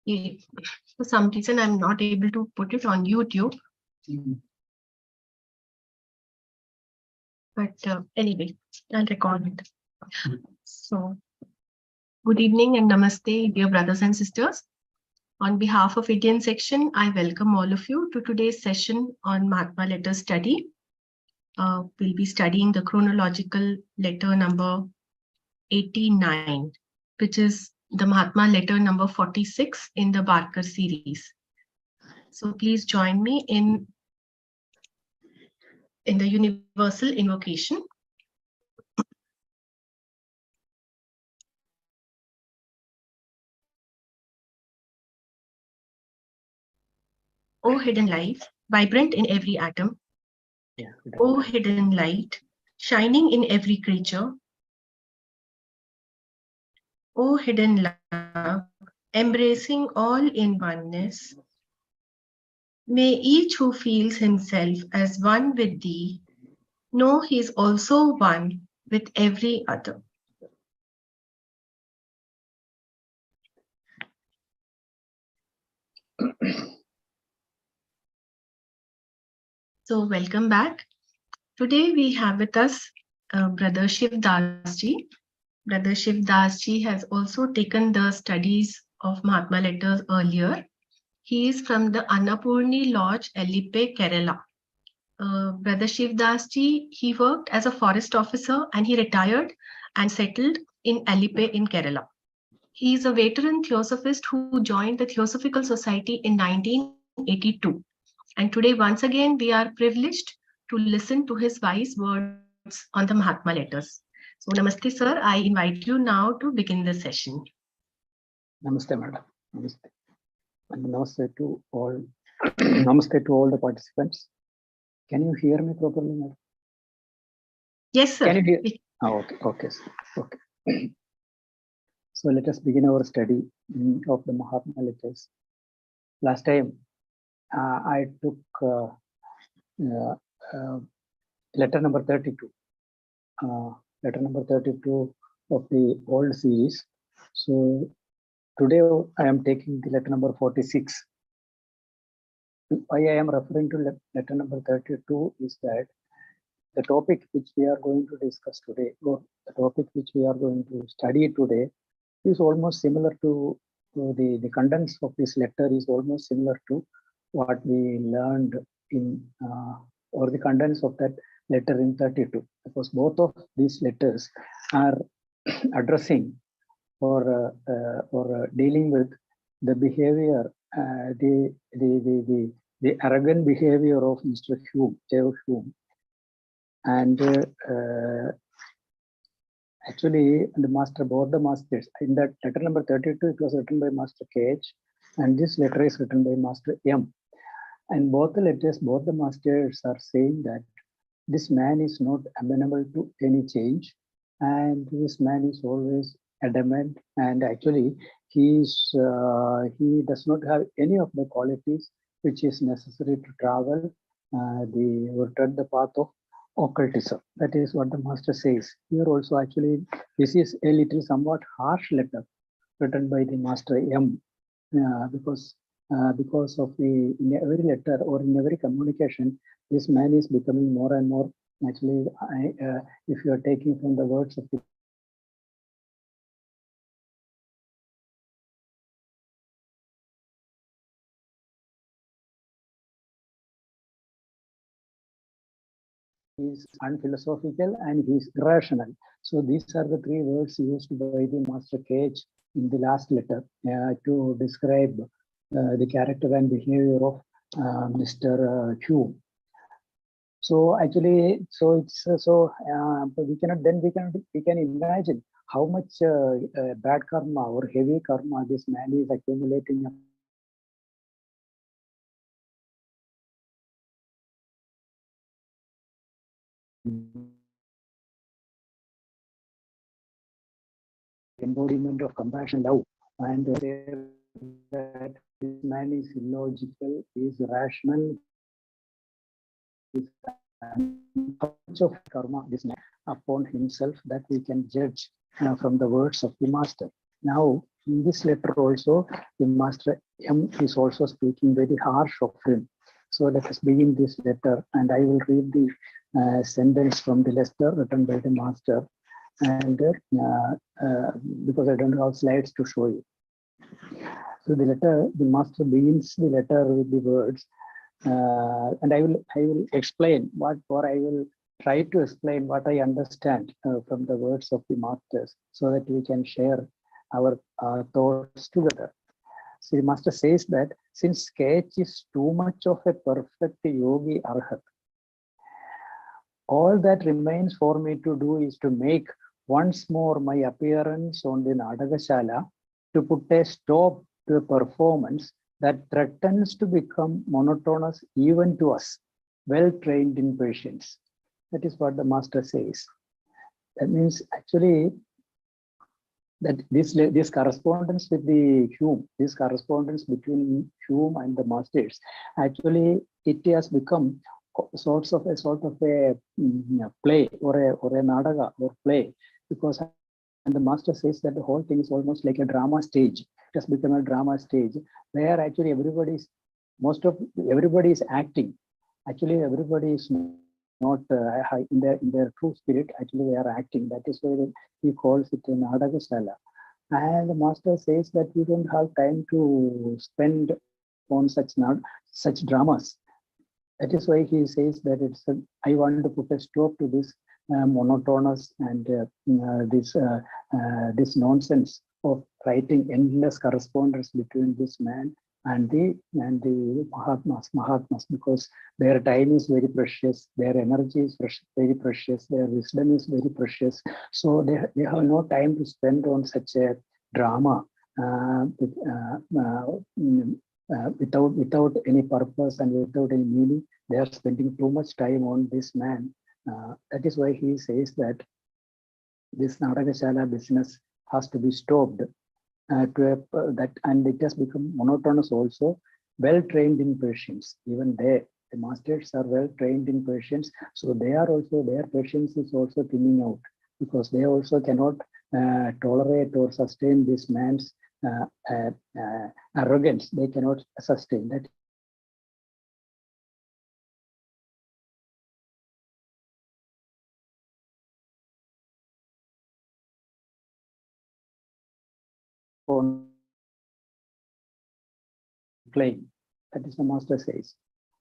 For some reason, I'm not able to put it on YouTube. But anyway, I'll record it. So, good evening and namaste, dear brothers and sisters. On behalf of Indian section, I welcome all of you to today's session on Mahatma letter study. We'll be studying the chronological letter number 89, which is the Mahatma letter number 46 in the Barker series. So please join me in the universal invocation. O hidden light, vibrant in every atom. O hidden light, shining in every creature. O hidden love, embracing all in oneness. May each who feels himself as one with thee know he is also one with every other. So welcome back. Today we have with us Brother Shivdas ji. Brother Shivdas ji has also taken the studies of Mahatma letters earlier. He is from the Annapurni Lodge, Alipe, Kerala. Brother Shivdas ji, he worked as a forest officer and he retired and settled in Alipe in Kerala. He is a veteran theosophist who joined the Theosophical Society in 1982. And today, once again, we are privileged to listen to his wise words on the Mahatma letters. So, Namaste, sir. I invite you now to begin the session. Namaste, madam. Namaste. And namaste to all. Namaste to all the participants. Can you hear me properly, madam? Yes, sir. Can you hear? Oh, okay. Okay, sir. Okay. So let us begin our study of the Mahatma letters. Last time, I took letter number 32. Letter number 32 of the old series. So today I am taking the letter number 46. Why I am referring to letter number 32 is that the topic which we are going to discuss today, or the topic which we are going to study today, is almost similar to the contents of this letter is almost similar to what we learned in or the contents of that letter in 32, because both of these letters are addressing or dealing with the behavior, the arrogant behavior of Mr. Hume, Hume. And actually, the master, both the masters, in that letter number 32, it was written by Master KH, and this letter is written by Master M. And both the letters, both the masters are saying that this man is not amenable to any change, and this man is always adamant, and actually he does not have any of the qualities which is necessary to travel or tread the path of occultism. That is what the master says. Here also, actually, this is a little somewhat harsh letter written by the Master M, because of in every letter or in every communication, this man is becoming more and more. Actually, if you are taking from the words of the is unphilosophical and he is irrational. So these are the three words used by the Master KH in the last letter to describe the character and behavior of Mr. Hume. So actually, so it's we cannot then we can imagine how much bad karma or heavy karma this man is accumulating. Embodiment of compassion, love, and that this man is illogical, is rational. How much of karma this man upon himself that we can judge from the words of the master. Now, in this letter also, the master M is also speaking very harsh of him. So let us begin this letter, and I will read the sentence from the letter written by the master, and because I don't have slides to show you. So the letter, the master begins the letter with the words, and I will explain what, or I will try to explain what I understand from the words of the masters, so that we can share our thoughts together. So the master says that since sketch is too much of a perfect yogi arhat, all that remains for me to do is to make once more my appearance on the Nadagashala, to put a stop to a performance that threatens to become monotonous even to us, well trained in patience. That is what the master says. That means actually that this correspondence with the Hume, this correspondence between Hume and the masters, actually it has become sort of a play or a nadaga or play, because and the master says that the whole thing is almost like a drama stage. It has become a drama stage where actually everybody is acting. Actually, everybody is not in their true spirit. Actually, they are acting. That is why he calls it a Nadagasala. And the master says that we don't have time to spend on such dramas. That is why he says that I want to put a stop to this monotonous and this nonsense of writing endless correspondence between this man and the Mahatmas, because their time is very precious, their energy is very precious, their wisdom is very precious. So they have no time to spend on such a drama without any purpose and without any meaning. They are spending too much time on this man. That is why he says that this Nadagashala business has to be stopped. And it has become monotonous also. Well trained in patience. Even the masters are well trained in patience. So their patience is also thinning out, because they also cannot tolerate or sustain this man's arrogance. They cannot sustain that. Decline. That is the master says.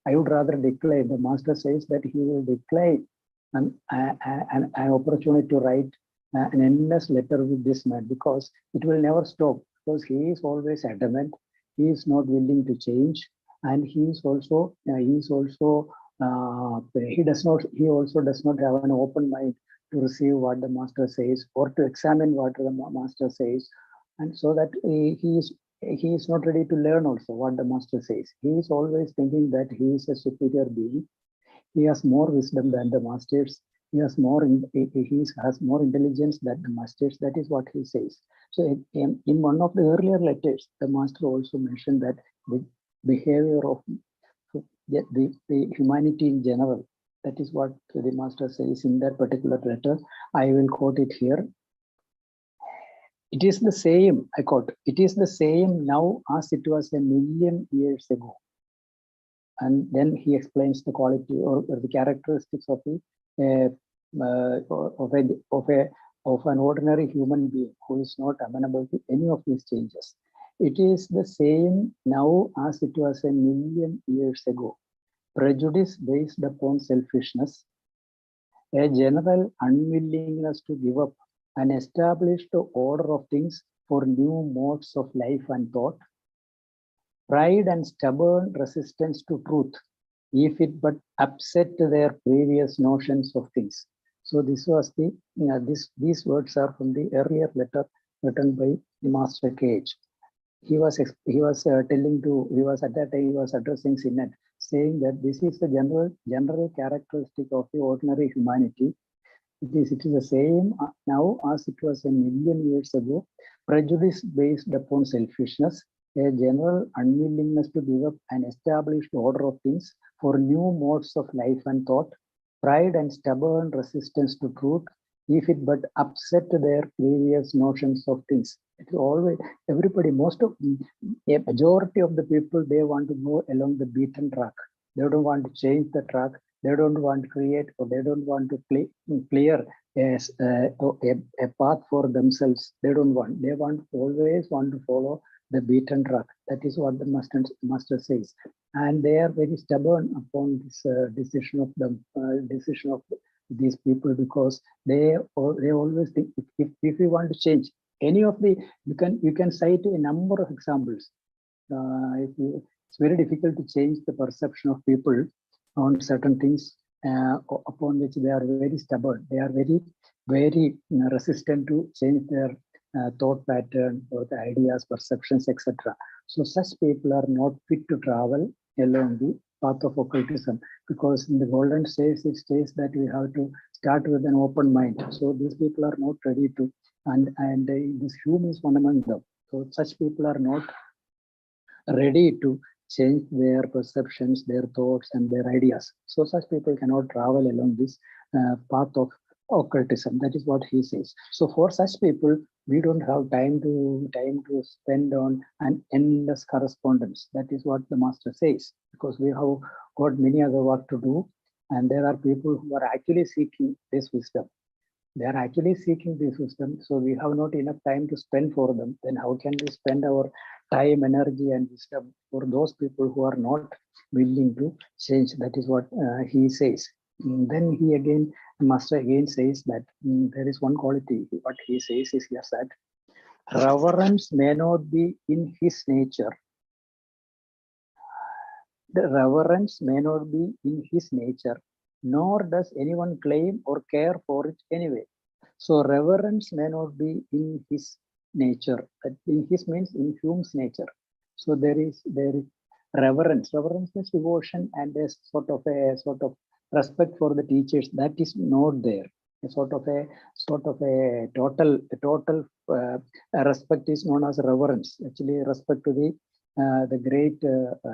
I would rather decline. The master says that he will decline an opportunity to write an endless letter with this man, because it will never stop, because he is always adamant. He is not willing to change, and he also does not have an open mind to receive what the master says or to examine what the master says, and so that he is not ready to learn also what the master says. He is always thinking that he is a superior being. He has more wisdom than the masters. He has more intelligence than the masters. That is what he says. So in one of the earlier letters, the master also mentioned that the behavior of the humanity in general. That is what the master says in that particular letter. I will quote it here. It is the same, I quote, it is the same now as it was a million years ago. And then he explains the quality or the characteristics of an ordinary human being who is not amenable to any of these changes. It is the same now as it was a million years ago. Prejudice based upon selfishness, a general unwillingness to give up an established order of things for new modes of life and thought, pride and stubborn resistance to truth, if it but upset their previous notions of things. So this was these words are from the earlier letter written by the Master Cage. He was at that time he was addressing Synod, saying that this is the general characteristic of the ordinary humanity. It is the same now as it was a million years ago. Prejudice based upon selfishness, a general unwillingness to give up an established order of things for new modes of life and thought, pride and stubborn resistance to truth, if it but upset their previous notions of things. It always, everybody, a majority of the people, they want to go along the beaten track. They don't want to change the track. They don't want to create, or they don't want to clear a path for themselves. They don't want. They always want to follow the beaten track. That is what the master says, and they are very stubborn upon this decision of these people, because they always think, if you want to change any of the, you can cite a number of examples. It's very difficult to change the perception of people on certain things upon which they are very stubborn. They are very resistant to change their thought pattern or the ideas, perceptions, etc. So such people are not fit to travel along the path of occultism, because in the golden stage it says that we have to start with an open mind. So these people are not ready to, and this Hume is one among them. So such people are not ready to change their perceptions, their thoughts, and their ideas. So such people cannot travel along this path of occultism. That is what he says. So for such people, we don't have time to spend on an endless correspondence. That is what the master says, because we have got many other work to do, and there are people who are actually seeking this wisdom. They are actually seeking this wisdom, so we have not enough time to spend for them. Then how can we spend our time, energy, and wisdom for those people who are not willing to change? That is what he says. Then he again, master again says that there is one quality. What he says is yes, that reverence may not be in his nature. The reverence may not be in his nature, nor does anyone claim or care for it anyway. So reverence may not be in his nature. In his means in Hume's nature. So there is reverence. Reverence means devotion and a sort of respect for the teachers. That is not there. A sort of a total respect is known as reverence. Actually, respect to the great,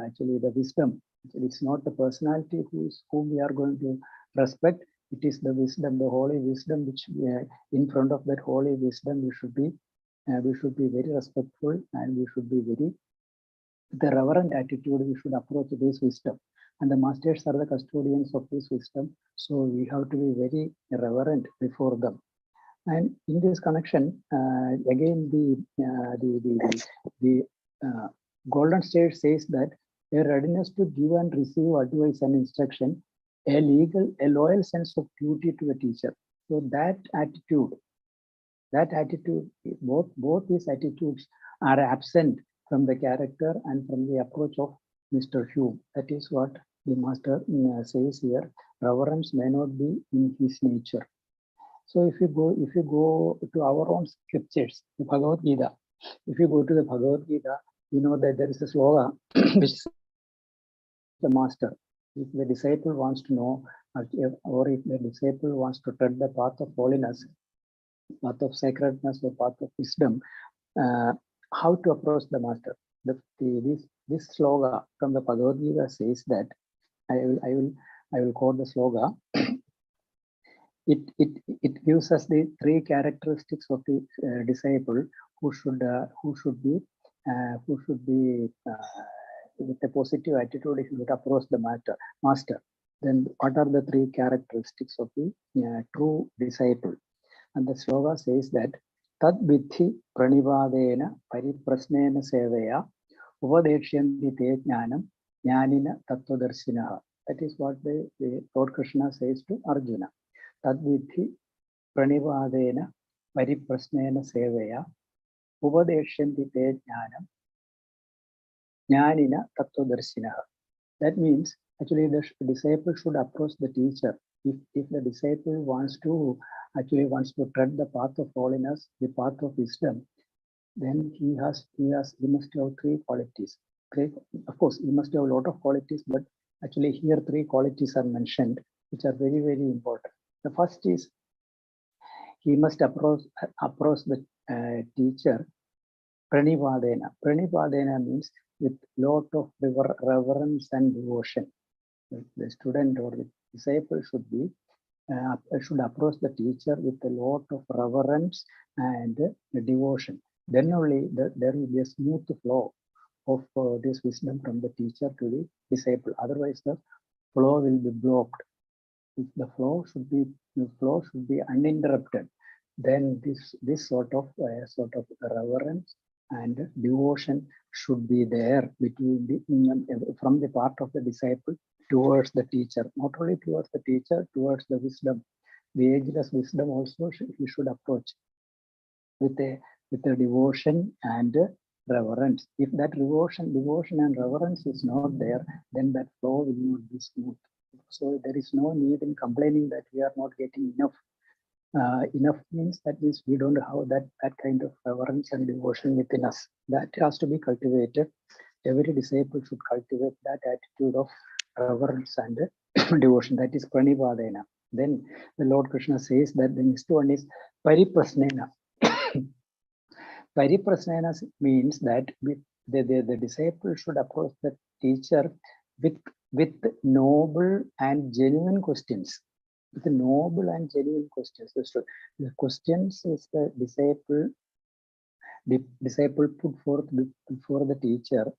actually the wisdom. It's not the personality whom we are going to respect. It is the wisdom, the holy wisdom, which in front of that holy wisdom we should be very respectful, and we should be very, with a reverent attitude, we should approach this wisdom. And the masters are the custodians of this wisdom, so we have to be very reverent before them. And in this connection, again, the golden state says that a readiness to give and receive advice and instruction, a loyal sense of duty to the teacher. So that attitude, both these attitudes are absent from the character and from the approach of Mr. Hume. That is what the master says here. Reverence may not be in his nature. So if you go to our own scriptures, the Bhagavad Gita, if you go to the Bhagavad Gita, you know that there is a sloga which the master, if the disciple wants to know, or if the disciple wants to tread the path of holiness, path of sacredness, or path of wisdom, how to approach the master. This sloga from the Bhagavad Gita says that, I will quote the sloga. It gives us the three characteristics of the disciple who should be with a positive attitude if you would approach the master. Then what are the three characteristics of the true disciple? And the sloga says that tad vidhi pranivadena pariprasnena seveya upadeshyanti te jnanam jnanina tattvadarshinaha. That is what the Lord Krishna says to Arjuna. Tad vidhi pranivadena pariprasnena seveya upadeshyanti te jnanam jnanina tattvadarshinaha. That means actually the disciple should approach the teacher. If the disciple wants to tread the path of holiness, the path of wisdom, then he must have three qualities. Of course, he must have a lot of qualities, but actually here three qualities are mentioned, which are very, very important. The first is he must approach the teacher pranivadena. Pranivadena means with lot of reverence and devotion. The student or the disciple should be should approach the teacher with a lot of reverence and devotion. Then only there will be a smooth flow of this wisdom from the teacher to the disciple. Otherwise, the flow will be blocked. If the flow should be uninterrupted, then this sort of reverence and devotion should be there between from the part of the disciple towards the teacher, not only towards the teacher, towards the wisdom. The ageless wisdom also he should approach with a devotion and reverence. If that devotion and reverence is not there, then that flow will not be smooth. So there is no need in complaining that we are not getting enough. Enough means we don't have that kind of reverence and devotion within us. That has to be cultivated. Every disciple should cultivate that attitude of reverence and devotion. That is pranipadena. Then the Lord Krishna says that the next one is pariprasnena. Pariprasnena means that the disciple should approach the teacher with noble and genuine questions. With noble and genuine questions. The questions is the disciple put forth before the teacher.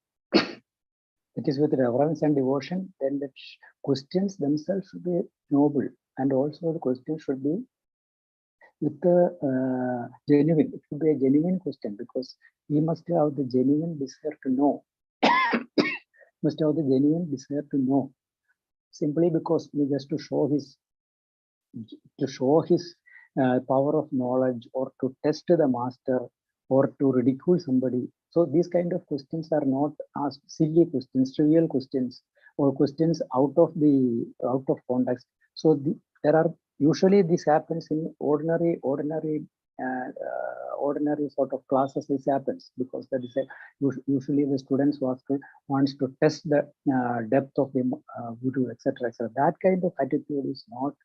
It is with reverence and devotion. Then the questions themselves should be noble, and also the question should be with the genuine. It should be a genuine question because he must have the genuine desire to know. Must have the genuine desire to know. Simply because just to show his power of knowledge, or to test the master, or to ridicule somebody. So these kind of questions are not asked silly questions, trivial questions, or questions out of context. So there are usually this happens in ordinary sort of classes. This happens because that is usually the students wants to test the depth of the guru, etc. That kind of attitude is not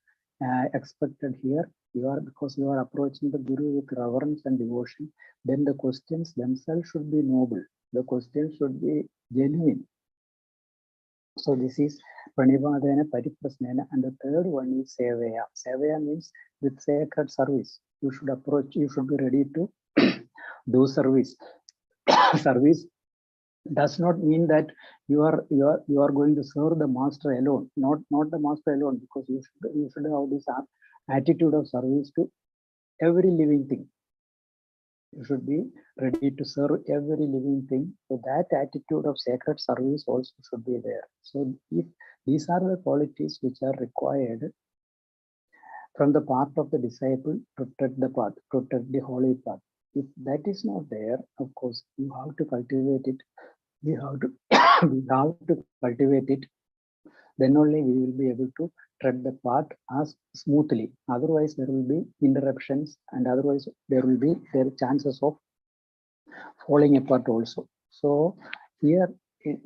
expected here. Because you are approaching the guru with reverence and devotion, then the questions themselves should be noble. The questions should be genuine. So this is pranipadena, pariprasnena, and the third one is sevaya. Sevaya means with sacred service. You should be ready to do service. Service does not mean that you are going to serve the master alone. Not the master alone, because you should have this attitude of service to every living thing. You should be ready to serve every living thing. So that attitude of sacred service also should be there. So if these are the qualities which are required from the part of the disciple to tread the path, to tread the holy path. If that is not there, of course, you have to cultivate it. We have to cultivate it. Then only we will be able to tread the path as smoothly. Otherwise, there will be interruptions, and otherwise there will be chances of falling apart also. So here in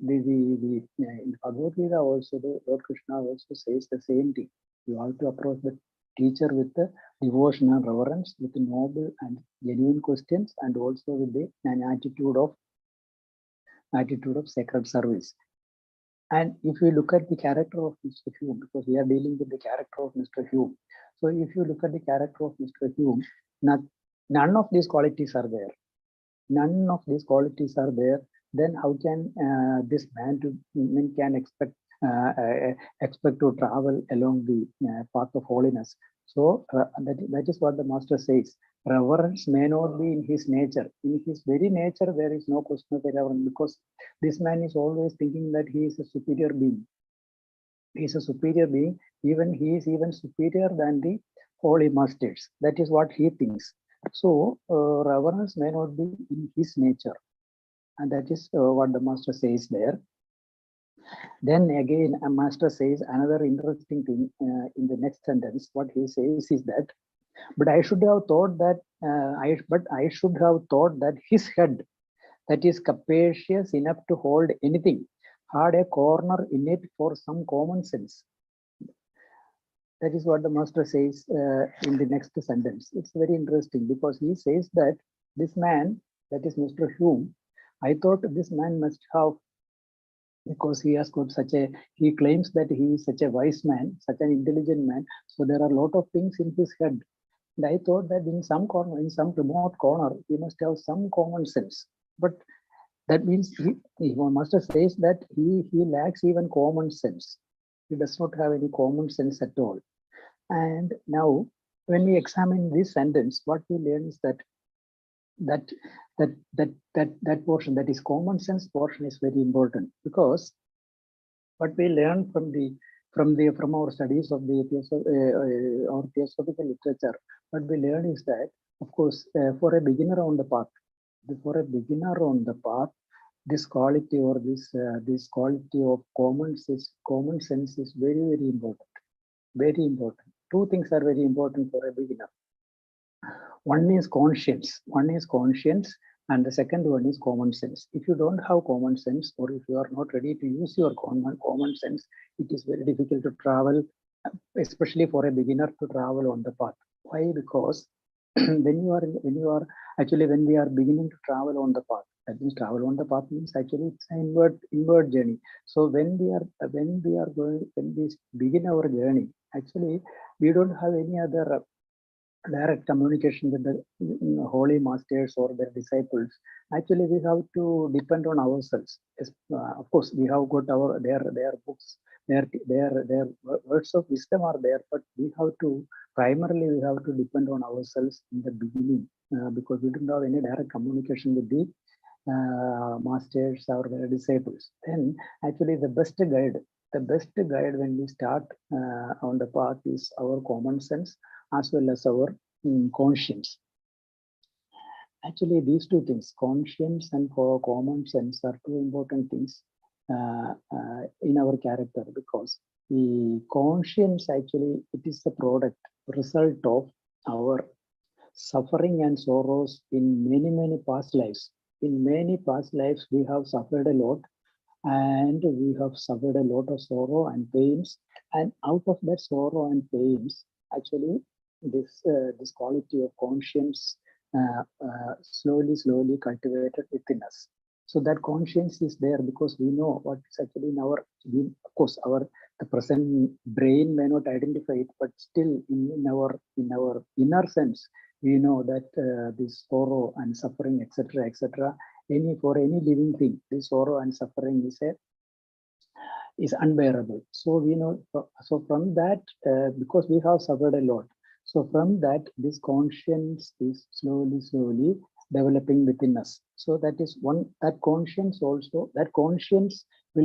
Bhagavad Gita also, the Lord Krishna also says the same thing. You have to approach the teacher with the devotion and reverence, with noble and genuine questions, and also with an attitude of sacred service. And if you look at the character of Mr. Hume, because we are dealing with the character of Mr. Hume. So if you look at the character of Mr. Hume, none of these qualities are there. None of these qualities are there. Then how can this man can expect to travel along the path of holiness? So that is what the master says. Reverence may not be in his nature. In his very nature, there is no question of reverence, because this man is always thinking that he is a superior being. He is a superior being. He is even superior than the holy masters. That is what he thinks. So reverence may not be in his nature, and that is what the master says there. Then again, a master says another interesting thing in the next sentence. What he says is that, but I should have thought that his head, that is capacious enough to hold anything, had a corner in it for some common sense. That is what the master says in the next sentence. It's very interesting, because he says that this man, that is Mr. Hume, I thought this man must have because he has got he claims that he is such a wise man, such an intelligent man. So there are a lot of things in his head. And I thought that in some corner, in some remote corner, he must have some common sense. But that means master says that he lacks even common sense. He does not have any common sense at all. And now, when we examine this sentence, what we learn is that that that portion, that is common sense portion, is very important, because what we learn from our studies of the our theosophical literature, what we learn is that, of course, for a beginner on the path, this quality, or this quality of common sense is very, very important. Very important. Two things are very important for a beginner. One is conscience. And the second one is common sense. If you don't have common sense, or if you are not ready to use your common sense, it is very difficult to travel, especially for a beginner, to travel on the path. Why? Because when we are beginning to travel on the path, that means travel on the path means actually it's an inward journey. So when we begin our journey, actually we don't have any other direct communication with the holy masters or their disciples. Actually, we have to depend on ourselves. Of course, we have got their books, their words of wisdom are there, but we have to depend on ourselves in the beginning, because we don't have any direct communication with the masters or their disciples. Then actually the best guide when we start on the path is our common sense, as well as our conscience. Actually, these two things, conscience and common sense, are two important things in our character, because the conscience, actually, it is the result of our suffering and sorrows in many past lives. In many past lives, we have suffered a lot, and we have suffered a lot of sorrow and pains. And out of that sorrow and pains, actually, this quality of conscience slowly cultivated within us. So that conscience is there because we know what is actually in our, of course, the present brain may not identify it, but still in our inner sense, we know that this sorrow and suffering, etc., for any living thing, this sorrow and suffering is unbearable. So we know. So from that, because we have suffered a lot, so from that, this conscience is slowly developing within us. So that is one. That conscience will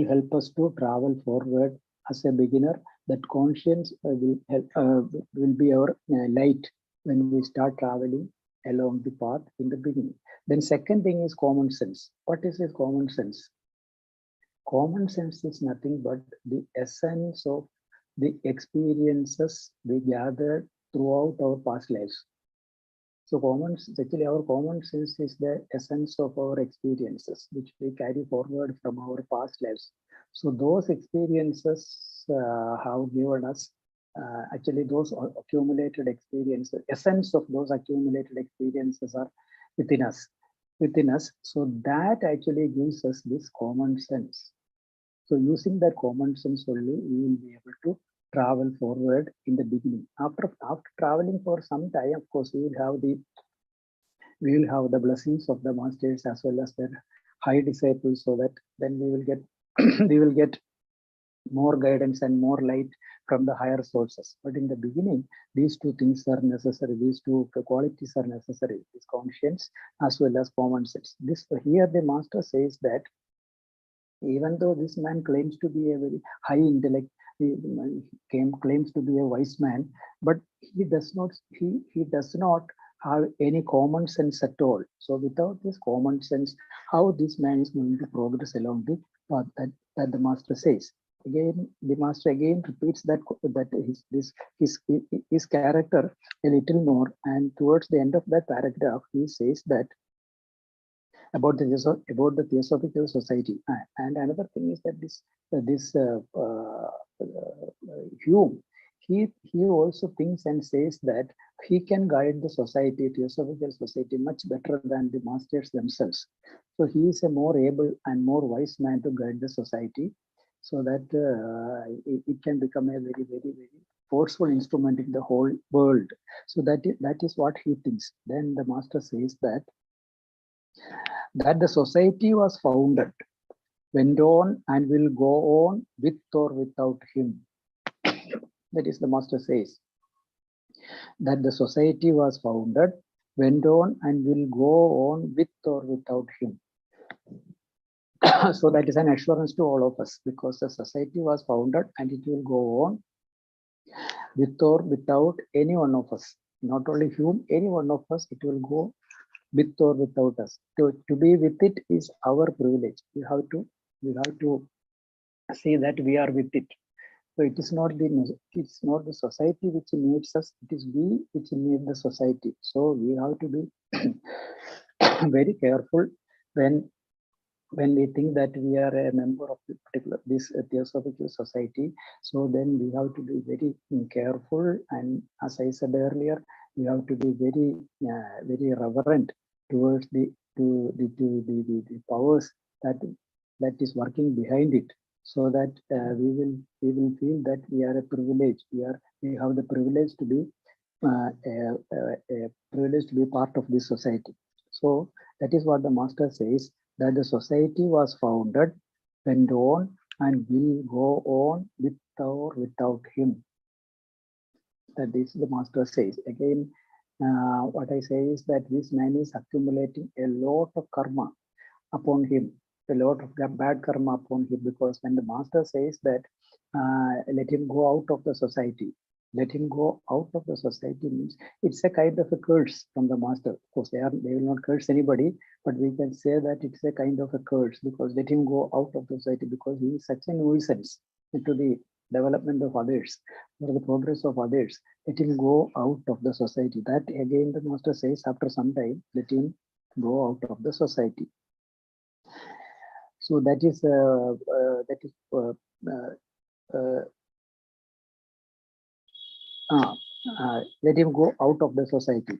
help us to travel forward as a beginner. That conscience will be our light when we start traveling along the path in the beginning. Then second thing is common sense. What is this common sense? Common sense is nothing but the essence of the experiences we gathered throughout our past lives. So our common sense is the essence of our experiences, which we carry forward from our past lives. So those experiences have given us actually those accumulated experiences. Essence of those accumulated experiences are within us. So that actually gives us this common sense. So using that common sense only, we will be able to travel forward in the beginning. After traveling for some time, of course, we will have the blessings of the masters as well as their high disciples, so that then we will get we will get more guidance and more light from the higher sources. But in the beginning, these two things are necessary. These two qualities are necessary: this conscience as well as common sense. Here the master says that even though this man claims to be a very high intellect, he claims to be a wise man, but he does not have any common sense at all. So without this common sense, how this man is going to progress along the path that the master says? Again, the master again repeats that his character a little more, and towards the end of that paragraph, he says that about the Theosophical Society. And another thing is that this Hume, he also thinks and says that he can guide the Theosophical Society, much better than the masters themselves. So he is a more able and more wise man to guide the society, so that it can become a very, very, very forceful instrument in the whole world. So that is what he thinks. Then the master says that the society was founded, went on, and will go on with or without him. That is, the master says that the society was founded, went on, and will go on with or without him. So that is an assurance to all of us, because the society was founded and it will go on with or without any one of us. Not only whom, any one of us, it will go with or without us. To be with it is our privilege. We have to say that we are with it. So it's not the society which needs us, it is we which need the society. So we have to be very careful when we think that we are a member of this theosophical society. So then we have to be very careful, and as I said earlier, we have to be very very reverent towards the powers that is working behind it, so that we will feel that we are a privilege. We have the privilege to be a privilege to be part of this society. So that is what the master says, that the society was founded, went on, and will go on with or without him. That is, the master says. Again, what I say is that this man is accumulating a lot of karma upon him, a lot of bad karma upon him, because when the master says that let him go out of the society, let him go out of the society means it's a kind of a curse from the master. Of course, they will not curse anybody, but we can say that it's a kind of a curse, because let him go out of the society, because he is such a nuisance to the development of others, for the progress of others. Let him go out of the society. That again the master says, after some time, let him go out of the society. So that is let him go out of the society.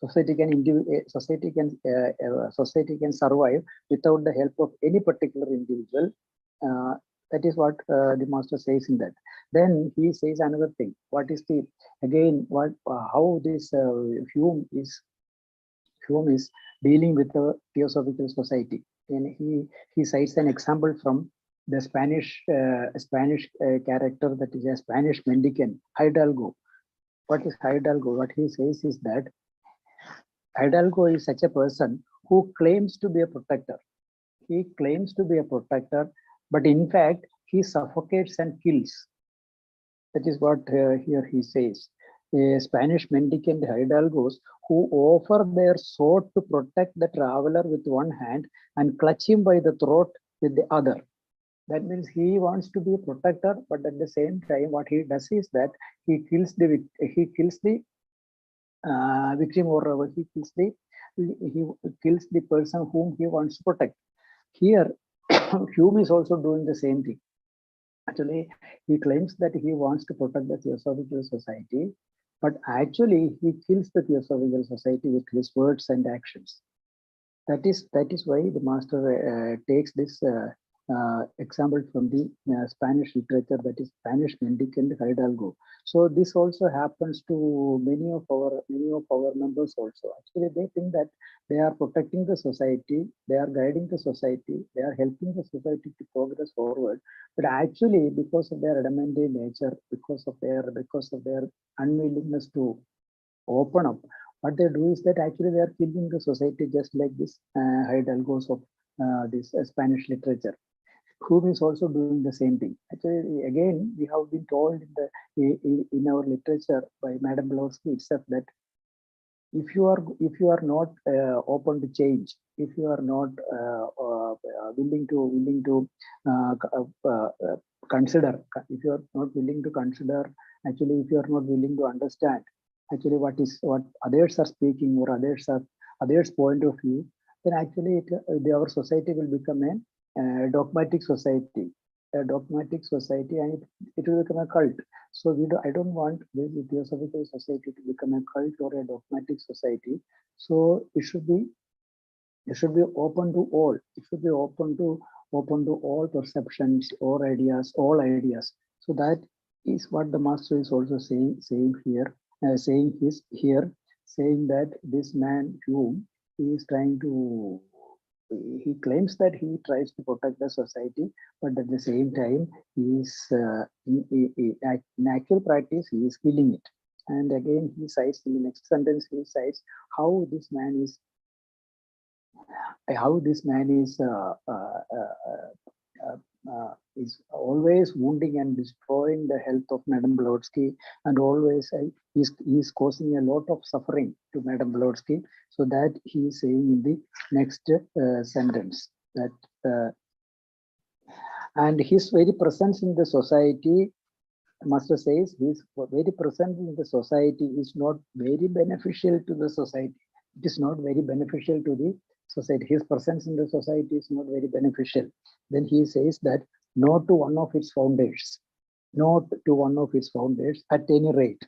Society can survive without the help of any particular individual. That is what the master says in that. Then he says another thing. What is the how this Hume is dealing with the theosophical society? And he cites an example from the Spanish character, that is a Spanish mendicant, Hidalgo. What is Hidalgo? What he says is that Hidalgo is such a person who claims to be a protector. He claims to be a protector, but in fact, he suffocates and kills. That is what here he says. Spanish mendicant Hidalgos who offer their sword to protect the traveler with one hand and clutch him by the throat with the other. That means he wants to be a protector, but at the same time, what he does is that he kills the victim, or he kills the person whom he wants to protect. Here, Hume is also doing the same thing. Actually, he claims that he wants to protect the Theosophical Society, but actually he kills the Theosophical Society with his words and actions. That is why the master takes this example from the Spanish literature, that is Spanish mendicant Hidalgo. So this also happens to many of our members also. Actually, they think that they are protecting the society, they are guiding the society, they are helping the society to progress forward. But actually, because of their adamantine nature, because of their unwillingness to open up, what they do is that actually they are killing the society, just like this Hidalgos of this Spanish literature. Hume is also doing the same thing. Actually, again, we have been told in our literature by Madame Blavatsky itself that if you are not open to change, if you are not willing to consider, if you are not willing to consider, actually, if you are not willing to understand, actually what others are speaking, or others' point of view, then actually our society will become a dogmatic society, and it will become a cult. So I don't want the Theosophical Society to become a cult or a dogmatic society. So it should be open to all. It should be open to all perceptions, all ideas. So that is what the master is also saying here, saying that this man Hume is trying to. He claims that he tries to protect the society, but at the same time, he is in actual practice he is killing it. And again, he cites in the next sentence. He cites how this man is always wounding and destroying the health of Madame Blavatsky, and always he's causing a lot of suffering to Madame Blavatsky. So that he is saying in the next sentence that and his very presence in the society, master says, his very presence in the society is not very beneficial to the society. It is not very beneficial to the society. His presence in the society is not very beneficial. Then he says that not to one of its founders, at any rate,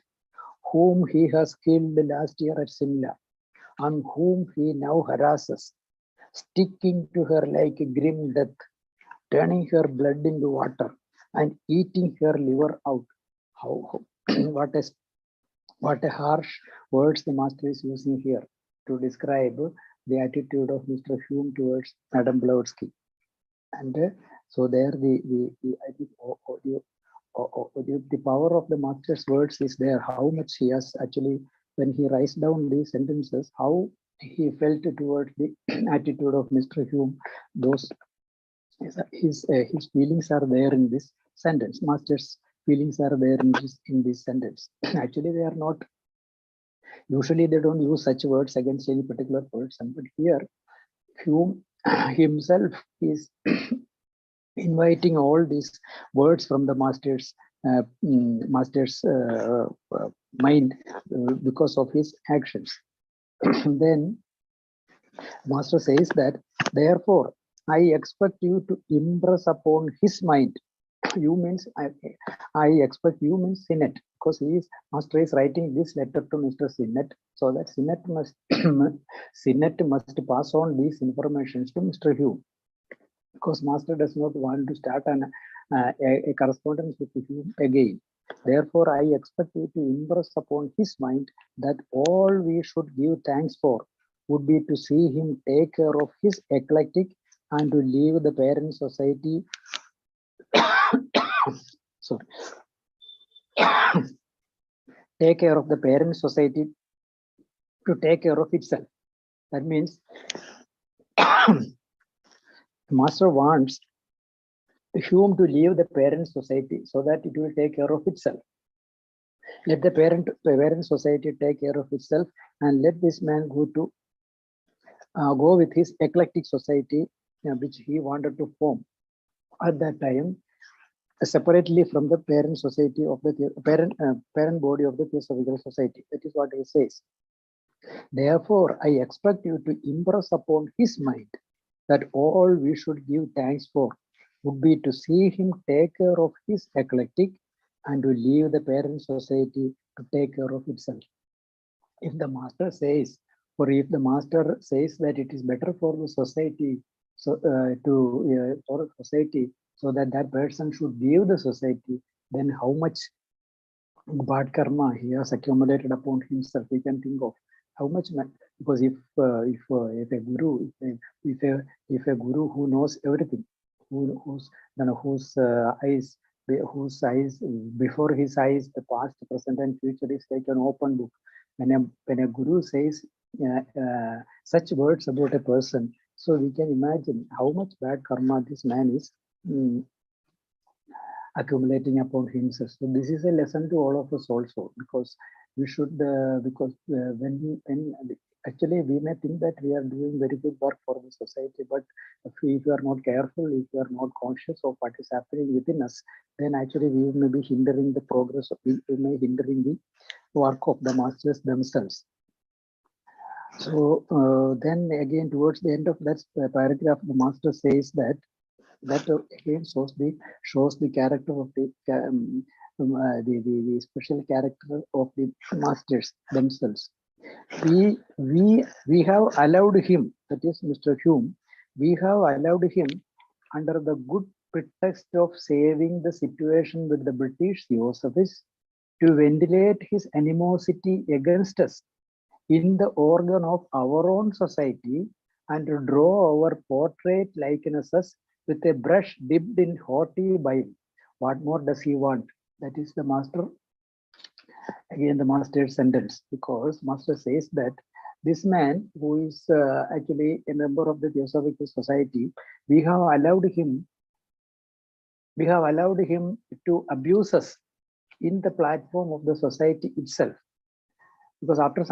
whom he has killed last year at Simla, and whom he now harasses, sticking to her like a grim death, turning her blood into water and eating her liver out. How what a harsh words the master is using here to describe the attitude of Mr. Hume towards Madame Blavatsky. And so there I think the power of the master's words is there, how much he has actually, when he writes down these sentences, how he felt towards the attitude of Mr. Hume. Those his feelings are there in this sentence. Master's feelings are there in this sentence. Actually, they are not. Usually, they don't use such words against any particular person. But here, Hume himself is inviting all these words from the master's mind because of his actions. Then master says that, therefore, I expect you to impress upon his mind. You means I expect you means Sinnett, because master is writing this letter to Mr. Sinnett, so that Sinnett must pass on these informations to Mr. Hume, because master does not want to start a correspondence with Hume again. Therefore, I expect you to impress upon his mind that all we should give thanks for would be to see him take care of his eclectic and to leave the parent society sorry take care of the parent society to take care of itself. That means master wants Hume to leave the parent society so that it will take care of itself. Let the parent society take care of itself, and let this man go with his eclectic society, which he wanted to form at that time, separately from the parent society of the parent body of the Theosophical Society. That is what he says. Therefore, I expect you to impress upon his mind that all we should give thanks for would be to see him take care of his eclectic and to leave the parent society to take care of itself. If the master says, or if the master says that it is better for the society, for a society, so that person should leave the society, then how much bad karma he has accumulated upon himself. We can think of how much, because if a guru, if a guru who knows everything, whose eyes before his eyes, the past, present, and future is like an open book. When a guru says such words about a person, so we can imagine how much bad karma this man is accumulating upon himself. So this is a lesson to all of us also, because we should when actually we may think that we are doing very good work for the society, but if you are not careful, if you are not conscious of what is happening within us, then actually we may be hindering the progress, we may hindering the work of the masters themselves. So then again, towards the end of that paragraph, the master says that That again shows the character of the special character of the masters themselves. We have allowed him, that is Mr. Hume, we have allowed him under the good pretext of saving the situation with the British Theosophists to ventilate his animosity against us in the organ of our own society and to draw our portrait likenesses with a brush dipped in haughty bile. What more does he want? That is the master, again the master's sentence, because master says that this man who is actually a member of the Theosophical Society, we have allowed him to abuse us in the platform of the society itself. Because after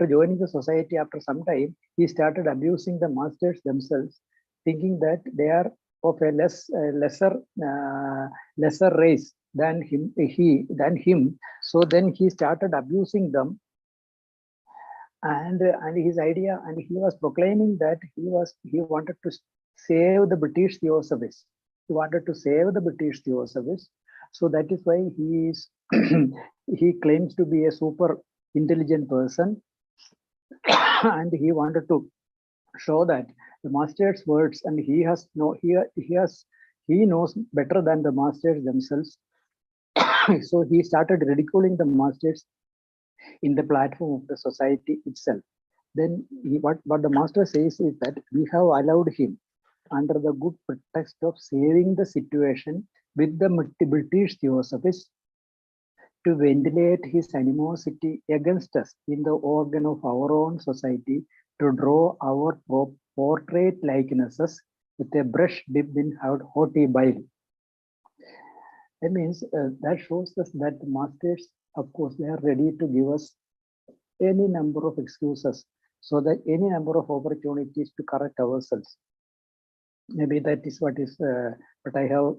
joining the society, after some time, he started abusing the masters themselves, thinking that they are of a lesser race than him. So then he started abusing them, and his idea, and he was proclaiming that he wanted to save the British Theosophists. He wanted to save the British Theosophists. So that is why he is he claims to be a super intelligent person, and he wanted to show that the master's words, and he knows better than the masters themselves. So he started ridiculing the masters in the platform of the society itself. Then what the master says is that we have allowed him under the good pretext of saving the situation with the British Theosophists to ventilate his animosity against us in the organ of our own society, to draw our portrait likenesses with a brush dipped in haughty bile. That means that shows us that the masters, of course, they are ready to give us any number of excuses, so that any number of opportunities to correct ourselves. Maybe that is what I have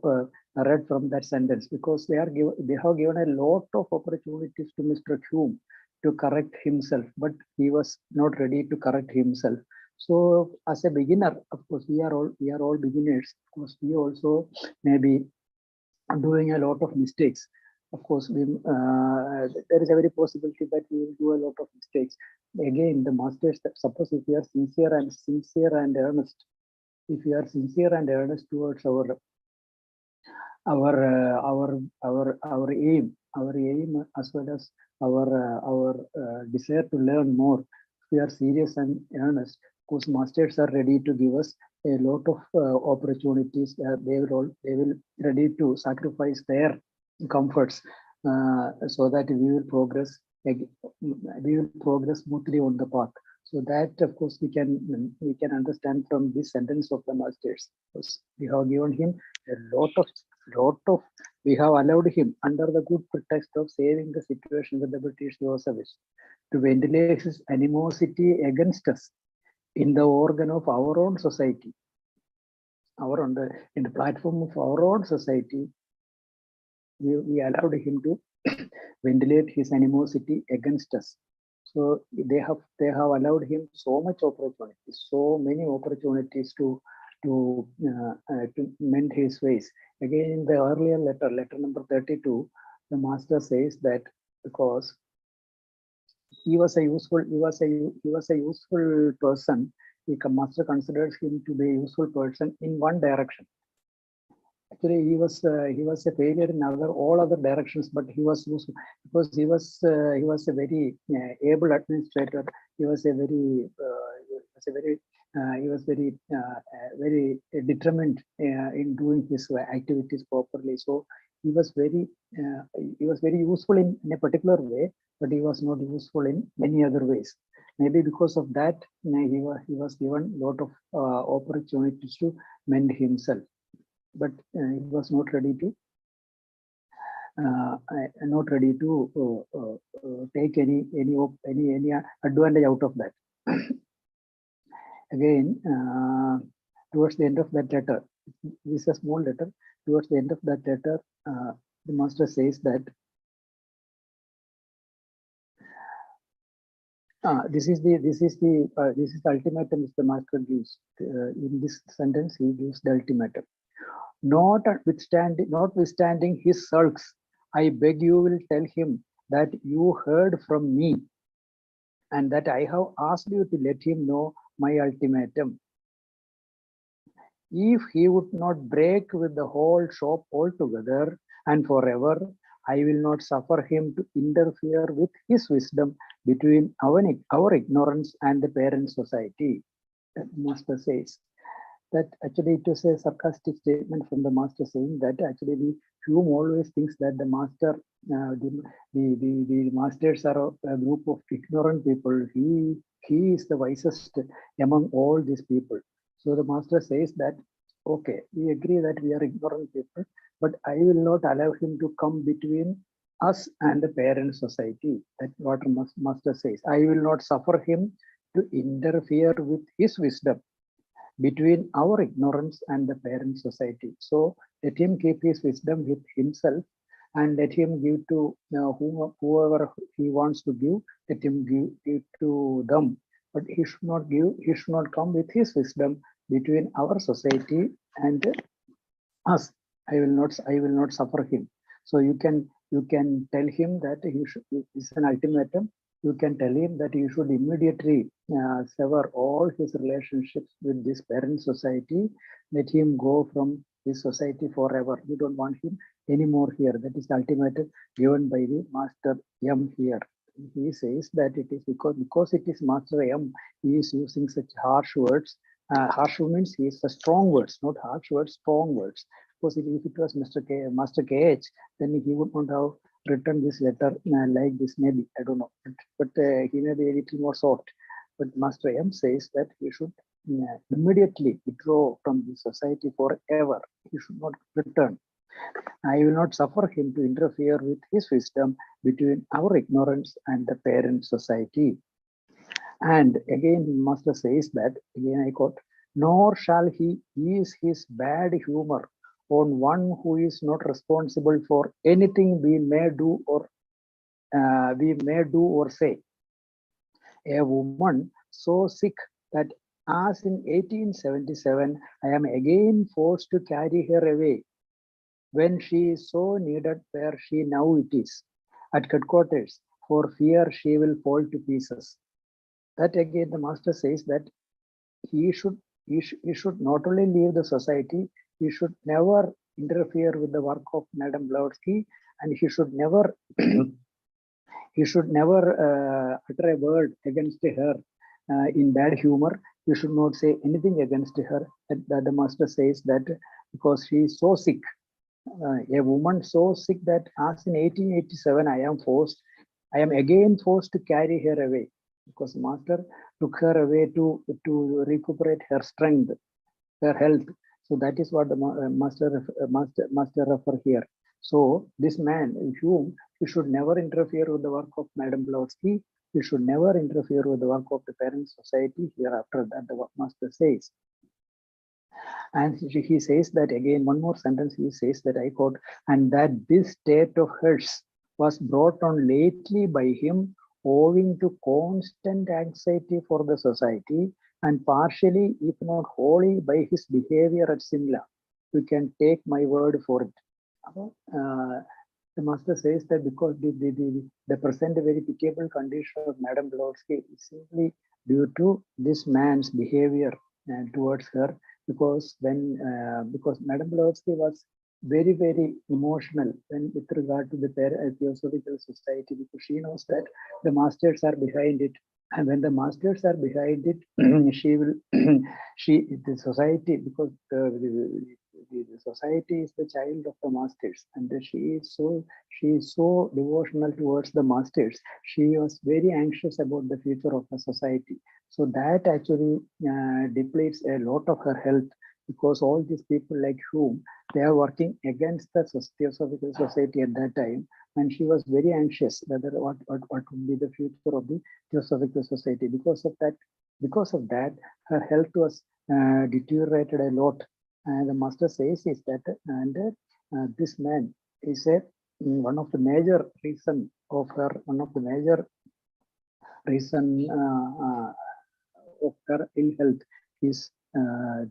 read from that sentence, because they have given a lot of opportunities to Mr. Hume to correct himself, but he was not ready to correct himself. So as a beginner, of course, we are all beginners. Of course, we also may be doing a lot of mistakes. Of course, there is a very possibility that we will do a lot of mistakes. Again, the masters, suppose if we are sincere and earnest, if we are sincere and earnest towards our aim as well as our desire to learn more, if we are serious and earnest, of course, masters are ready to give us a lot of opportunities. They will ready to sacrifice their comforts so that we will progress smoothly on the path. So that, of course, we can understand from this sentence of the masters. Because we have given him a lot of we have allowed him under the good pretext of saving the situation with the British Theosophists to ventilate his animosity against us in the organ of our own society, in the platform of our own society. We allowed him to ventilate his animosity against us. So they have allowed him so many opportunities to mend his ways. Again, in the earlier letter number 32, the master says that because he was a useful person, the master considers him to be a useful person in one direction. Actually, he was a failure in all other directions, but he was useful because he was a very able administrator. He was very determined in doing his activities properly. So he was very useful in a particular way, but he was not useful in many other ways. Maybe because of that, he was given a lot of opportunities to mend himself, but he was not ready to take any advantage out of that. Again, towards the end of that letter, this is a small letter. Towards the end of that letter, the master says that this is the ultimatum which the master gives. In this sentence, he gives the ultimatum. Notwithstanding his sulks, I beg you will tell him that you heard from me and that I have asked you to let him know my ultimatum. If he would not break with the whole shop altogether and forever, I will not suffer him to interfere with his wisdom between our ignorance and the parent society. The master says that actually it was a sarcastic statement from the master saying that actually the Hume always thinks that the master, the masters are a group of ignorant people. He is the wisest among all these people. So the master says that, okay, we agree that we are ignorant people, but I will not allow him to come between us and the parent society. That what master says. I will not suffer him to interfere with his wisdom between our ignorance and the parent society. So let him keep his wisdom with himself and let him give to whoever he wants to give, let him give to them. But he should not come with his wisdom between our society and us. I will not suffer him. So you can tell him that he should, it's an ultimatum. You can tell him that he should immediately sever all his relationships with this parent society. Let him go from this society forever. We don't want him anymore here. That is the ultimatum given by the master M here. He says that it is because it is master M, he is using such harsh words. Harsh means he is strong words, not harsh words, strong words. Because if it was Master KH, then he would not have written this letter like this, maybe, I don't know. But he may be a little more soft. But Master M says that he should immediately withdraw from the society forever. He should not return. I will not suffer him to interfere with his wisdom between our ignorance and the parent society. And again, Master says that, again I quote, nor shall he ease his bad humor on one who is not responsible for anything we may do or say. A woman so sick that as in 1877, I am again forced to carry her away when she is so needed where she now it is, at headquarters, for fear she will fall to pieces. That again the master says that he should not only leave the society, he should never interfere with the work of Madame Blavatsky, and he should never utter a word against her in bad humor. You should not say anything against her. That the master says that because she is so sick, a woman so sick that as in 1887 I am again forced to carry her away, because master took her away to recuperate her strength, her health. So that is what the master refer here. So this man, Hume, he should never interfere with the work of Madame Blavatsky. He should never interfere with the work of the parent society. Hereafter that the master says. And he says that again, one more sentence, he says that I quote, and that this state of hers was brought on lately by him owing to constant anxiety for the society and partially, if not wholly, by his behavior at Simla. You can take my word for it. The master says that because the present very pitiable condition of Madame Blavatsky is simply due to this man's behavior towards her, because Madame Blavatsky was very emotional when with regard to the Theosophical Society, because she knows that the masters are behind it, and when the masters are behind it, she will the society, because the society is the child of the masters, and she is so devotional towards the masters. She was very anxious about the future of the society. So that actually depletes a lot of her health, because all these people like whom they are working against the Theosophical Society at that time, and she was very anxious whether what would be the future of the Theosophical Society. Because of that, her health was deteriorated a lot. And the master says is that, and this man is one of the major reason of her, one of the major reason of her ill health is the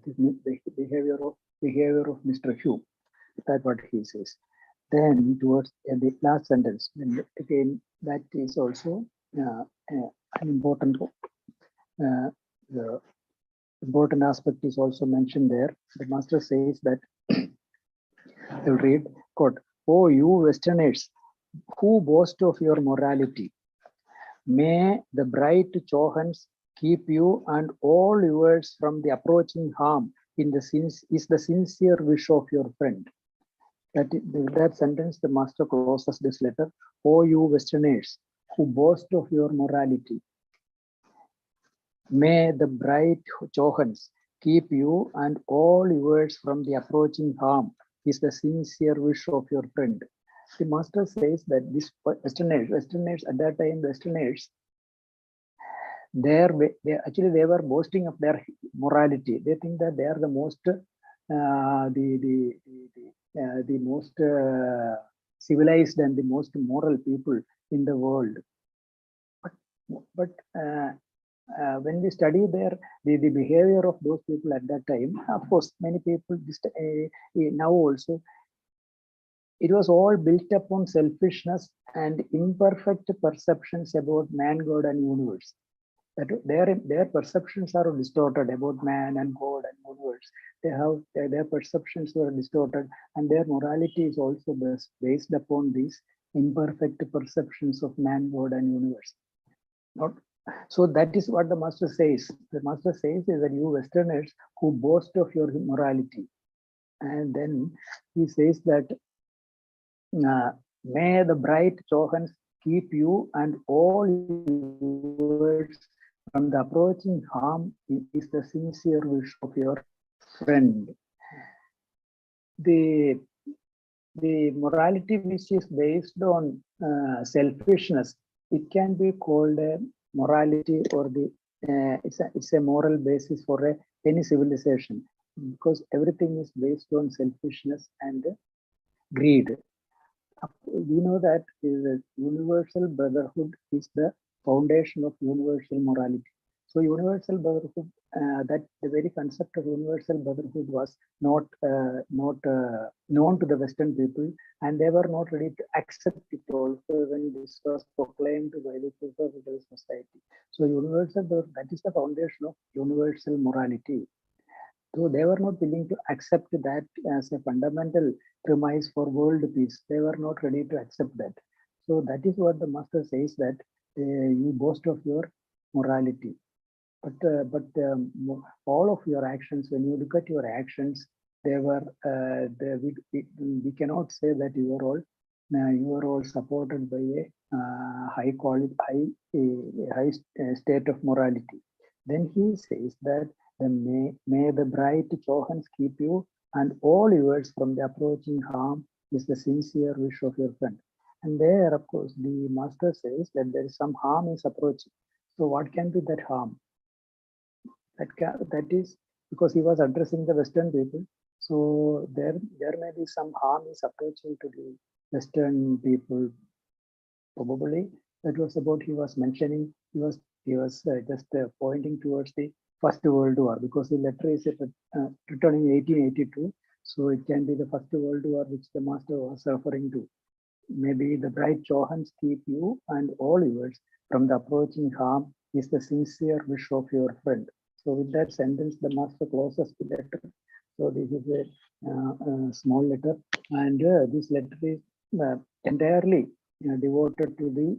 behavior of behavior of Mr. Hugh. That's what he says. Then towards the last sentence, again, that is also an important the important aspect is also mentioned there. The master says that, I will read, quote, "Oh, you Westerners who boast of your morality, may the bright Johans keep you and all yours from the approaching harm in the is the sincere wish of your friend." That sentence, the master closes this letter. "Oh, you Westerners who boast of your morality, may the bright Johans keep you and all yours from the approaching harm is the sincere wish of your friend." The master says that this Westerners at that time, Westerners, they were boasting of their morality. They think that they are the most most civilized and the most moral people in the world. But when we study the behavior of those people at that time, of course, many people now also, it was all built upon selfishness and imperfect perceptions about man, God, and universe. That their perceptions are distorted about man and God and universe. Their perceptions were distorted, and their morality is also based upon these imperfect perceptions of man, God, and universe. So that is what the master says. The master says is that you Westerners who boast of your morality, and then he says that may the bright Johans keep you and all yours from the approaching harm is the sincere wish of your friend. The morality which is based on selfishness, it can be called a morality, or it's a moral basis for any civilization, because everything is based on selfishness and greed. We know that universal brotherhood is the foundation of universal morality. So universal brotherhood, that the very concept of universal brotherhood was not known to the Western people, and they were not ready to accept it also when this was proclaimed by the Philosophical Society. So universal brotherhood, that is the foundation of universal morality. So they were not willing to accept that as a fundamental premise for world peace. They were not ready to accept that. So that is what the master says, that you boast of your morality. But all of your actions, when you look at your actions, they were we cannot say that you are all supported by a high state of morality. Then he says that may the bright Johans keep you and all yours from the approaching harm is the sincere wish of your friend. And there, of course, the master says that there is some harm is approaching. So what can be that harm? That is because he was addressing the Western people. So there may be some harm is approaching to the Western people. Probably that was about, he was mentioning, he was just pointing towards the First World War, because the letter is written in 1882. So it can be the First World War which the master was referring to. Maybe the bright Johans keep you and all yours from the approaching harm is the sincere wish of your friend. So with that sentence, the master closes the letter. So this is a small letter, and this letter is entirely devoted to the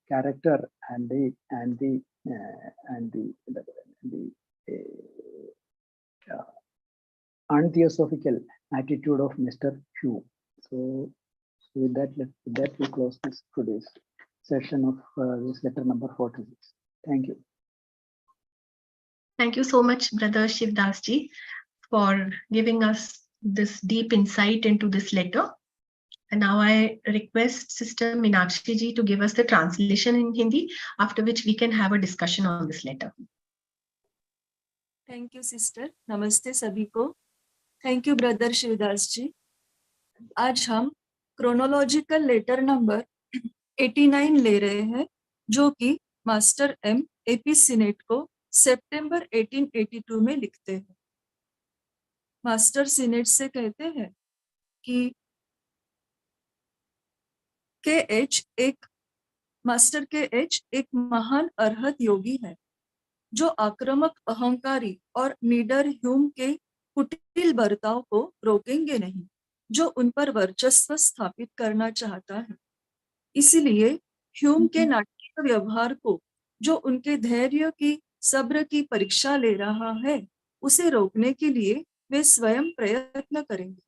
character and the untheosophical attitude of Mr. Hugh. So with that we close this today's session of this letter number 46. Thank you. Thank you so much, Brother Shivdas ji, for giving us this deep insight into this letter. And now I request Sister Meenakshi ji to give us the translation in Hindi, after which we can have a discussion on this letter. Thank you, sister. Namaste सभी को. Thank you, Brother Shivdas ji. आज हम chronological letter number 89 ले रहे हैं, जो कि master M AP senate को सितंबर 1882 में लिखते हैं। मास्टर सीनेट से कहते हैं कि मास्टर KH एक महान अर्हत योगी है जो आक्रामक, अहंकारी और निडर ह्यूम के कुटिल बर्ताव को रोकेंगे नहीं, जो उन पर वर्चस्व स्थापित करना चाहता है। इसलिए ह्यूम के नाटकीय व्यवहार को, जो उनके धैर्य की, सब्र की परीक्षा ले रहा है, उसे रोकने के लिए वे स्वयं प्रयत्न करेंगे।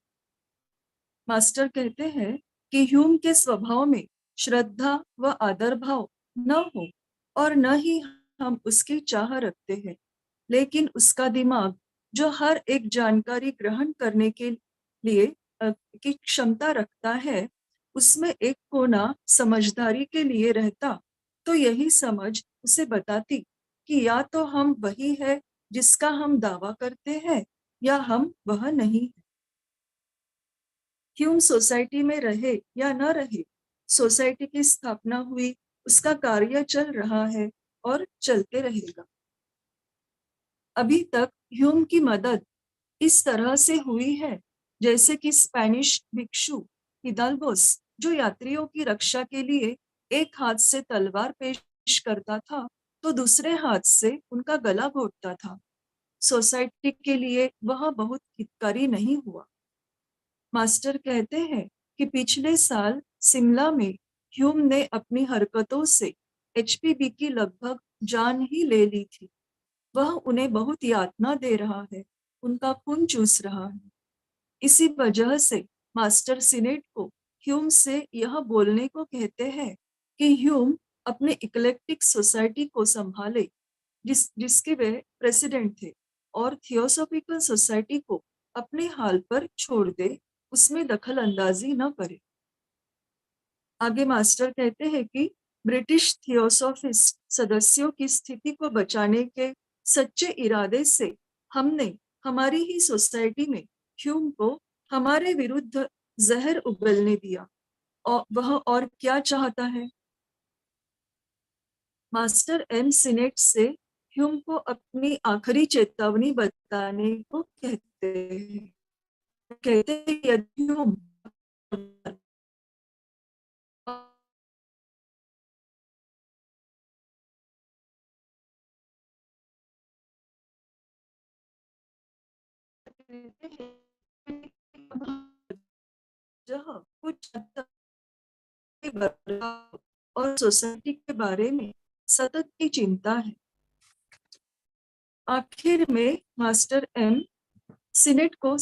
मास्टर कहते हैं कि ह्यूम के स्वभाव में श्रद्धा व आदर भाव न हो और न ही हम उसकी चाह रखते हैं, लेकिन उसका दिमाग जो हर एक जानकारी ग्रहण करने के लिए की क्षमता रखता है, उसमें एक कोना समझदारी के लिए रहता, तो यही समझ उसे बताती कि या तो हम वही है जिसका हम दावा करते हैं, या हम वह नहीं। ह्यूम सोसाइटी में रहे या न रहे, सोसाइटी की स्थापना हुई, उसका कार्य चल रहा है और चलते रहेगा। अभी तक ह्यूम की मदद इस तरह से हुई है जैसे कि स्पेनिश भिक्षु हिदाल्गोस, जो यात्रियों की रक्षा के लिए एक हाथ से तलवार पेश करता था तो दूसरे हाथ से उनका गला घोटता था। सोसाइटी के लिए वह बहुत हितकारी नहीं हुआ। मास्टर कहते हैं कि पिछले साल शिमला में ह्यूम ने अपनी हरकतों से HPB की लगभग जान ही ले ली थी। वह उन्हें बहुत यातना दे रहा है, उनका खून चूस रहा है। इसी वजह से मास्टर सीनेट को ह्यूम से यह बोलने को कहते हैं कि ह्यूम अपने इक्लेक्टिक सोसाइटी को संभाले, जिसके वे प्रेसिडेंट थे, और थियोसॉफिकल सोसाइटी को अपने हाल पर छोड़ दे, उसमें दखल अंदाजी न करे। आगे मास्टर कहते हैं कि ब्रिटिश थियोसॉफिस्ट सदस्यों की स्थिति को बचाने के सच्चे इरादे से हमने हमारी ही सोसाइटी में ह्यूम को हमारे विरुद्ध जहर उगलने दिया, और वह और क्या चाहता है। मास्टर M सीनेट से ह्यूम को अपनी आखिरी चेतावनी बताने को कहते हैं। कहते हैं यदि ह्यूम जहाँ कुछ हद तक के बदलाव और सोसाइटी के बारे में सतत की चिंता है। आखिर में मास्टर M सीनेट को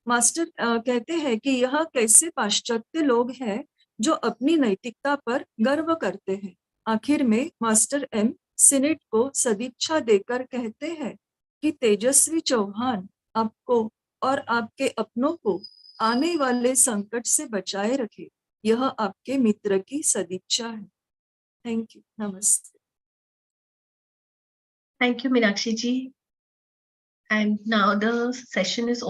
मास्टर कहते हैं कि यह कैसे पाश्चात्य लोग हैं जो अपनी नैतिकता पर गर्व करते हैं। आखिर में मास्टर M सीनेट को सदिच्छा देकर कहते हैं कि तेजस्वी चौहान आपको और आपके अपनों को आने वाले संकट से बचाए रखे। यह आपके मित्र की सदिच्छा है। Thank you. नमस्ते। Thank you, Meenakshi ji. And now the session is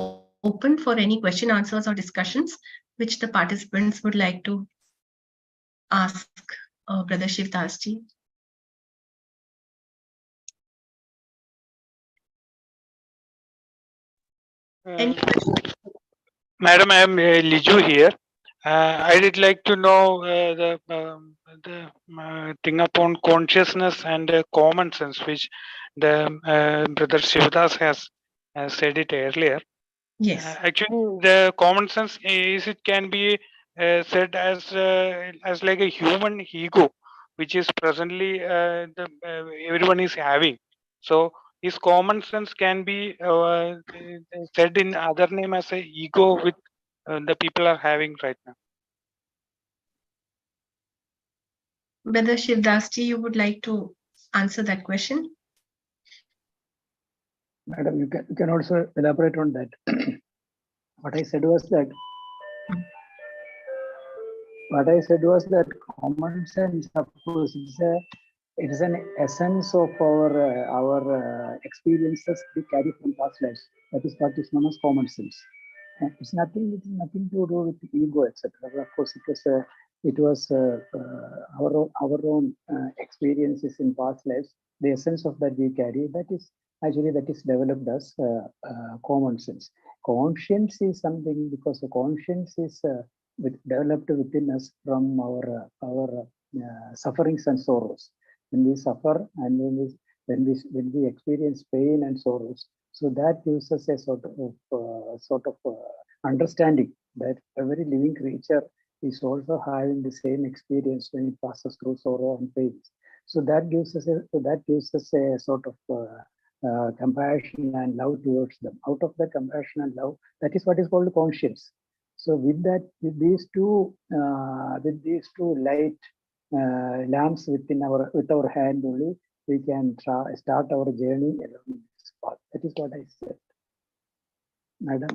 open for any question, answers, or discussions which the participants would like to ask Brother Shivdas ji. Any questions? Madam, I am Liju here. I would like to know the thing upon consciousness and common sense, which the Brother Shivdas has said it earlier. Yes. Actually, the common sense is it can be said as like a human ego, which is presently everyone is having. So his common sense can be said in other name as a ego with the people are having right now. Brother Shivdas ji, you would like to answer that question? Madam, you can also elaborate on that. What I said was that common sense, of course, it is an essence of our experiences we carry from past lives. That is what is known as common sense. It's nothing to do with ego, etc. Of course, it was our own experiences in past lives the essence of that we carry, that is developed as common sense. Conscience is something, because the conscience is developed within us from our sufferings and sorrows. When we suffer and when we experience pain and sorrows, so that gives us a sort of understanding that every living creature is also having the same experience when it passes through sorrow and pain. So that gives us a sort of compassion and love towards them. Out of that compassion and love, that is what is called conscience. So with these two light lamps with our hand only, we can start our journey along this path. That is what I said, Madam.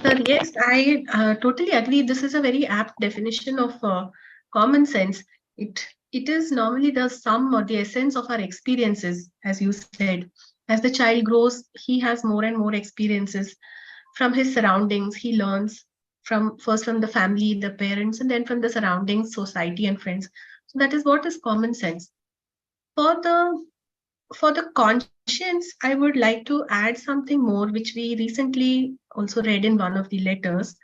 Sir, yes, I totally agree. This is a very apt definition of common sense. It is normally the sum or the essence of our experiences, as you said. As the child grows, he has more and more experiences from his surroundings. He learns first from the family, the parents, and then from the surroundings, society, and friends. So that is what is common sense. For the conscience, I would like to add something more, which we recently also read in one of the letters,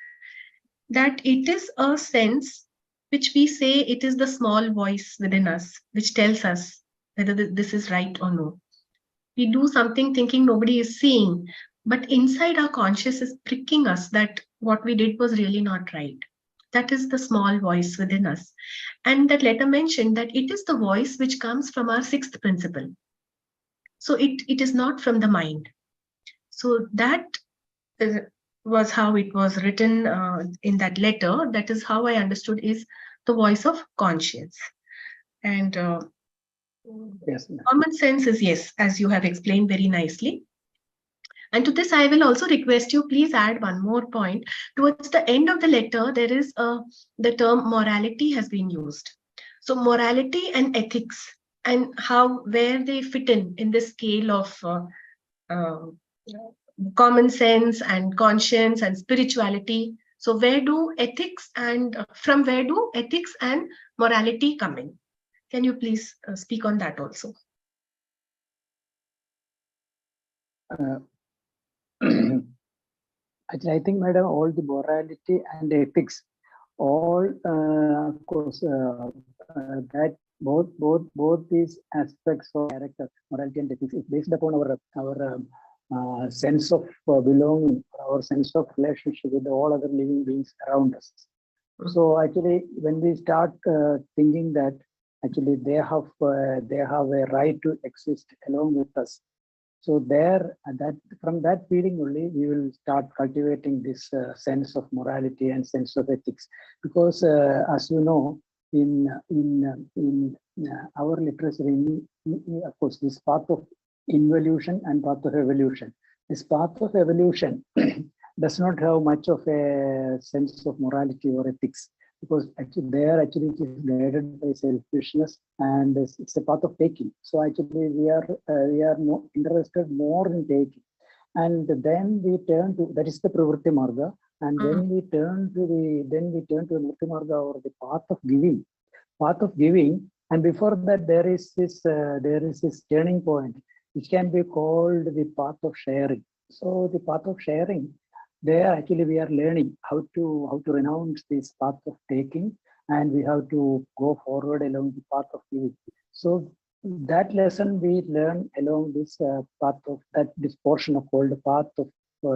that it is a sense which we say it is the small voice within us, which tells us whether this is right or no. We do something thinking nobody is seeing, but inside our conscious is pricking us that what we did was really not right. That is the small voice within us. And that letter mentioned that it is the voice which comes from our sixth principle. So it is not from the mind. So that was how it was written in that letter. That is how I understood is the voice of conscience. And yes, common sense is yes, as you have explained very nicely. And to this, I will also request you, please add one more point. Towards the end of the letter, there is the term morality has been used. So morality and ethics, and where they fit in this scale of common sense and conscience and spirituality. So where do ethics from where do ethics and morality come in? Can you please speak on that also? Actually, I think, Madam, all the morality and ethics, all of course, that both these aspects of character, morality and ethics, is based upon our sense of belonging, our sense of relationship with all other living beings around us. So actually, when we start thinking that actually they have a right to exist along with us, so from that feeling only we will start cultivating this sense of morality and sense of ethics, because as you know, in our literature, of course, this path of involution and path of evolution. This path of evolution does not have much of a sense of morality or ethics, because actually it is guided by selfishness, and it's a path of taking. So actually we are more interested more in taking, and then we turn to, that is the pravritti marga, and then we turn to the mukti marga, or the path of giving. And before that there is this turning point which can be called the path of sharing. So the path of sharing, there actually we are learning how to renounce this path of taking, and we have to go forward along the path of giving. So that lesson we learn along this path of this portion of called the path of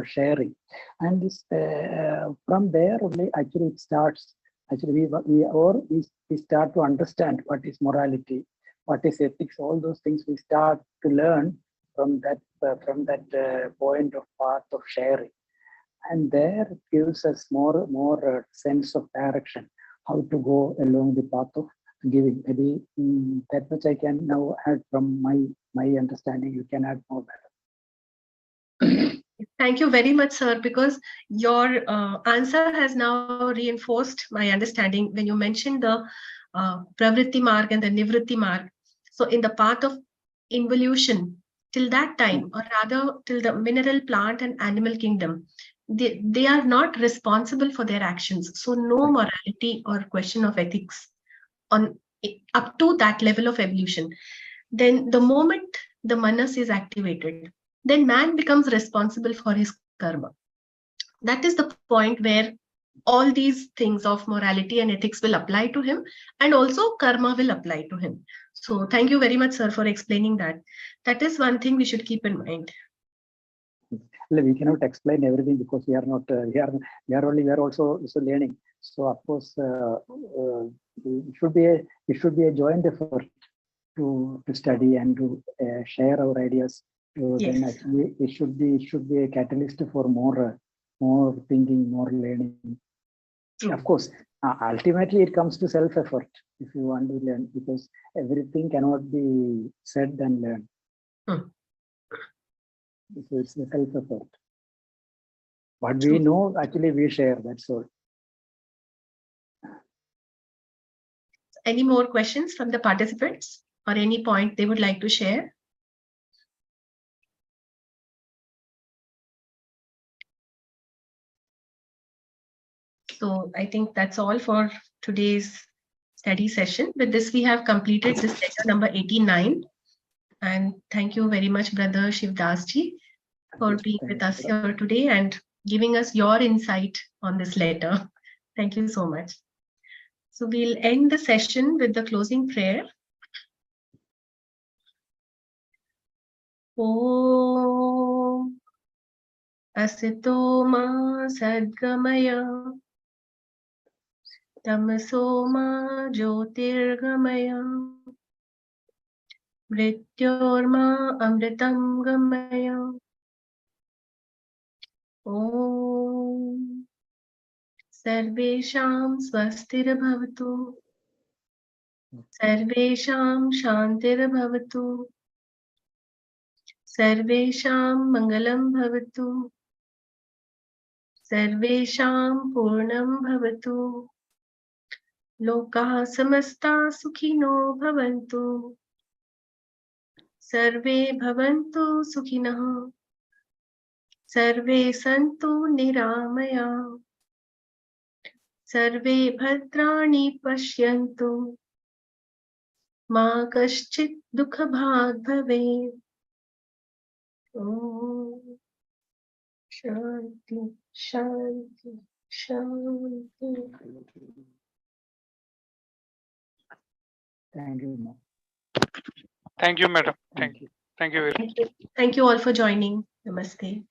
sharing, and this from there only actually it starts. Actually, we start to understand what is morality, what is ethics. All those things we start to learn from that point of path of sharing. And there it gives us more sense of direction, how to go along the path of giving. Maybe that much I can now add from my understanding. You can add more better. Thank you very much, sir, because your answer has now reinforced my understanding when you mentioned the pravritti marg and the nivritti marg. So in the path of involution, till that time, or rather till the mineral, plant, and animal kingdom, they are not responsible for their actions. So no morality or question of ethics up to that level of evolution. then the moment the manas is activated, then man becomes responsible for his karma. That is the point where all these things of morality and ethics will apply to him, and also karma will apply to him. So thank you very much, sir, for explaining that. That is one thing we should keep in mind. We cannot explain everything because we are not we are also learning. So of course it should be a joint effort to study and to share our ideas. So Yes. then actually it should be a catalyst for more thinking, more learning. True. Of course, ultimately it comes to self effort if you want to learn, because everything cannot be said and learned. So it's the self effort. What we know, actually we share, that's all. Any more questions from the participants or any point they would like to share? So I think that's all for today's study session. With this, we have completed this letter number 89. And thank you very much, Brother Shivdas ji, for being with us here today and giving us your insight on this letter. Thank you so much. So we'll end the session with the closing prayer. Om Asito Ma Sadgamaya Tamaso Ma Jyotirgamaya Mrityorma Amritam Gamaya. Om Sarvesham Swastirabhavatu Sarvesham Shantirabhavatu Sarvesham Mangalam Bhavatu Sarvesham Purnam Bhavatu Lokaha Samasta Sukhino Bhavantu Sarve Bhavantu Sukhinah Sarve Santu Niramaya Sarve Bhadrani Pashyantu Ma Kaschit Dukha Bhag Bhave. Om Shanti, Shanti, Shanti. Thank you, ma'am. Thank you, madam. Thank you. Thank you all for joining. Namaste.